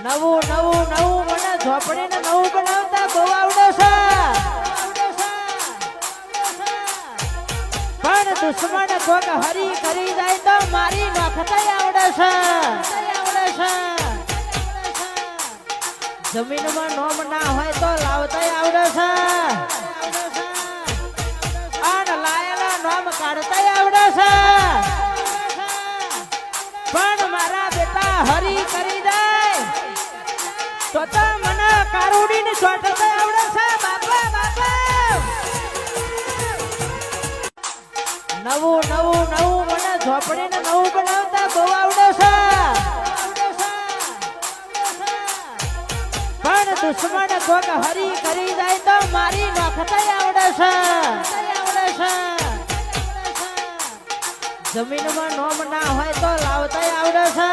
નવું નવું નવું મને ઝોપડીને નવું બનાવતા બહુ આવડે છે, પણ દુશ્મન કોક હરી કરી જાય તો મારી નોખતાય આવડે છે, જમીનમાં નોમ ના હોય તો લાવતાય આવડે છે, અને લાયેલા નોમ કાઢતાય આવડે છે, પણ મારા બેટા હરી કરી જાય તો મને કારુડીને છોટતા આવડે છે બાપા બાપા. નવું નવું નવું મને ઝોપડીને નવું બનાવતા બહુ આવડે છે, પણ દુશ્મન કોક હરી કરી જાય તો મારી નોખતાય આવડે છે, જમીનમાં નોમ ના હોય તો લાવતાય આવડે છે,